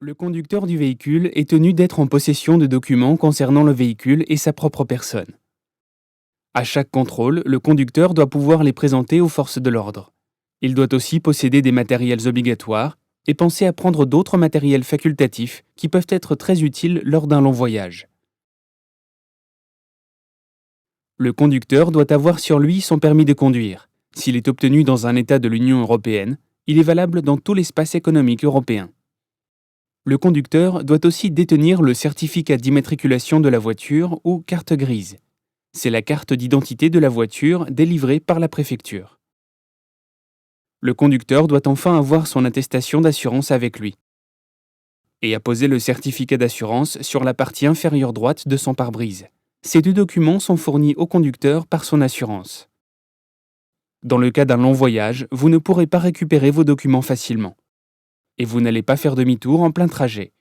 Le conducteur du véhicule est tenu d'être en possession de documents concernant le véhicule et sa propre personne. À chaque contrôle, le conducteur doit pouvoir les présenter aux forces de l'ordre. Il doit aussi posséder des matériels obligatoires et penser à prendre d'autres matériels facultatifs qui peuvent être très utiles lors d'un long voyage. Le conducteur doit avoir sur lui son permis de conduire. S'il est obtenu dans un État de l'Union européenne, il est valable dans tout l'espace économique européen. Le conducteur doit aussi détenir le certificat d'immatriculation de la voiture ou carte grise. C'est la carte d'identité de la voiture délivrée par la préfecture. Le conducteur doit enfin avoir son attestation d'assurance avec lui et apposer le certificat d'assurance sur la partie inférieure droite de son pare-brise. Ces deux documents sont fournis au conducteur par son assurance. Dans le cas d'un long voyage, vous ne pourrez pas récupérer vos documents facilement. Et vous n'allez pas faire demi-tour en plein trajet.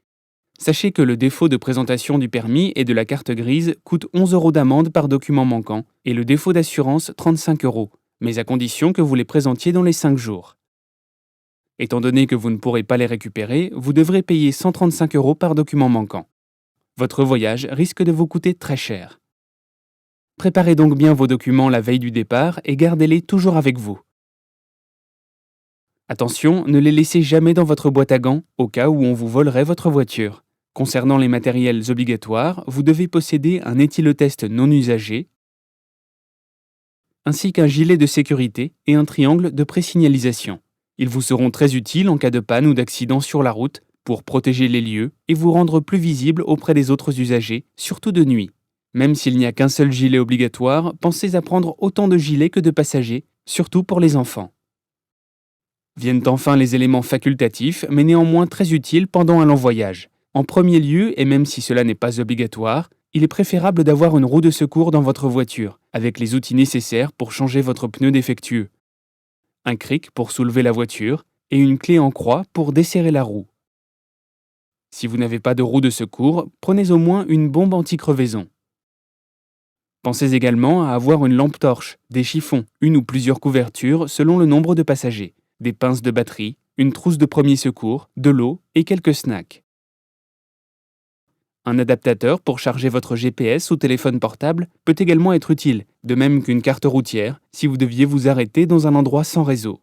Sachez que le défaut de présentation du permis et de la carte grise coûte 11 € d'amende par document manquant et le défaut d'assurance 35 €, mais à condition que vous les présentiez dans les 5 jours. Étant donné que vous ne pourrez pas les récupérer, vous devrez payer 135 € par document manquant. Votre voyage risque de vous coûter très cher. Préparez donc bien vos documents la veille du départ et gardez-les toujours avec vous. Attention, ne les laissez jamais dans votre boîte à gants au cas où on vous volerait votre voiture. Concernant les matériels obligatoires, vous devez posséder un éthylotest non usagé, ainsi qu'un gilet de sécurité et un triangle de présignalisation. Ils vous seront très utiles en cas de panne ou d'accident sur la route pour protéger les lieux et vous rendre plus visible auprès des autres usagers, surtout de nuit. Même s'il n'y a qu'un seul gilet obligatoire, pensez à prendre autant de gilets que de passagers, surtout pour les enfants. Viennent enfin les éléments facultatifs, mais néanmoins très utiles pendant un long voyage. En premier lieu, et même si cela n'est pas obligatoire, il est préférable d'avoir une roue de secours dans votre voiture, avec les outils nécessaires pour changer votre pneu défectueux, un cric pour soulever la voiture et une clé en croix pour desserrer la roue. Si vous n'avez pas de roue de secours, prenez au moins une bombe anti-crevaison. Pensez également à avoir une lampe torche, des chiffons, une ou plusieurs couvertures selon le nombre de passagers, des pinces de batterie, une trousse de premier secours, de l'eau et quelques snacks. Un adaptateur pour charger votre GPS ou téléphone portable peut également être utile, de même qu'une carte routière si vous deviez vous arrêter dans un endroit sans réseau.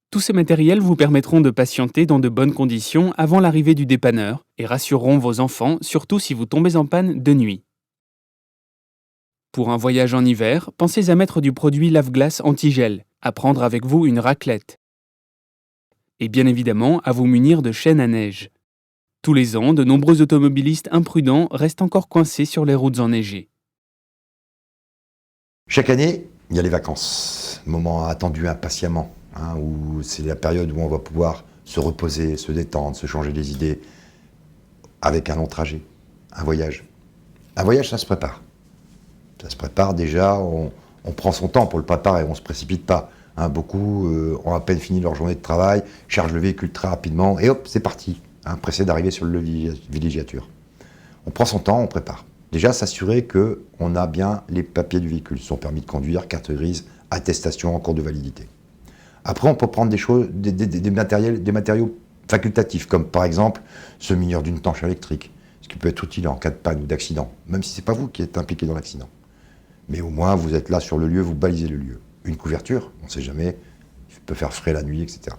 Tous ces matériels vous permettront de patienter dans de bonnes conditions avant l'arrivée du dépanneur et rassureront vos enfants, surtout si vous tombez en panne de nuit. Pour un voyage en hiver, pensez à mettre du produit lave-glace anti-gel, à prendre avec vous une raclette et bien évidemment à vous munir de chaînes à neige. Tous les ans, de nombreux automobilistes imprudents restent encore coincés sur les routes enneigées. Chaque année, il y a les vacances, moment attendu impatiemment, où c'est la période où on va pouvoir se reposer, se détendre, se changer les idées, avec un long trajet, un voyage. Un voyage, ça se prépare. Ça se prépare déjà, on prend son temps pour le préparer, on ne se précipite pas. Beaucoup ont à peine fini leur journée de travail, chargent le véhicule très rapidement, et hop, c'est parti, pressé d'arriver sur le villégiature. On prend son temps, on prépare. Déjà, s'assurer qu'on a bien les papiers du véhicule, son permis de conduire, carte grise, attestation en cours de validité. Après, on peut prendre des matériaux facultatifs, comme par exemple se munir d'une torche électrique, ce qui peut être utile en cas de panne ou d'accident, même si ce n'est pas vous qui êtes impliqué dans l'accident. Mais au moins, vous êtes là sur le lieu, vous balisez le lieu. Une couverture, on ne sait jamais, il peut faire frais la nuit, etc.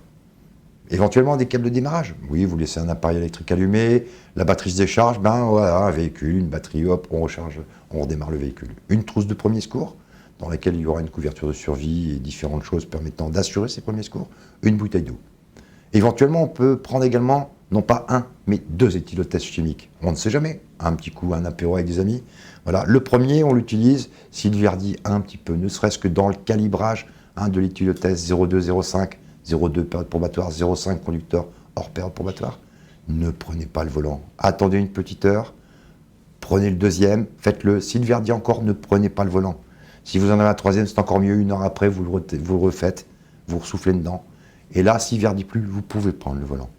Éventuellement, des câbles de démarrage. Oui, vous laissez un appareil électrique allumé, la batterie se décharge, voilà, un véhicule, une batterie, hop, on recharge, on redémarre le véhicule. Une trousse de premiers secours, dans laquelle il y aura une couverture de survie et différentes choses permettant d'assurer ces premiers secours. Une bouteille d'eau. Éventuellement, on peut prendre également, non pas un, mais 2 éthylotests chimiques. On ne sait jamais. Un petit coup, un apéro avec des amis. Voilà. Le premier, on l'utilise s'il verdit un petit peu, ne serait-ce que dans le calibrage de l'éthylotest 0,2, 0,5, 0,2 période probatoire, 0,5 conducteur hors période probatoire. Ne prenez pas le volant. Attendez une petite heure. Prenez le deuxième, faites-le. S'il verdit encore, ne prenez pas le volant. Si vous en avez un troisième, c'est encore mieux. 1 heure après, vous le refaites, vous soufflez dedans. Et là, s'il verdit plus, vous pouvez prendre le volant.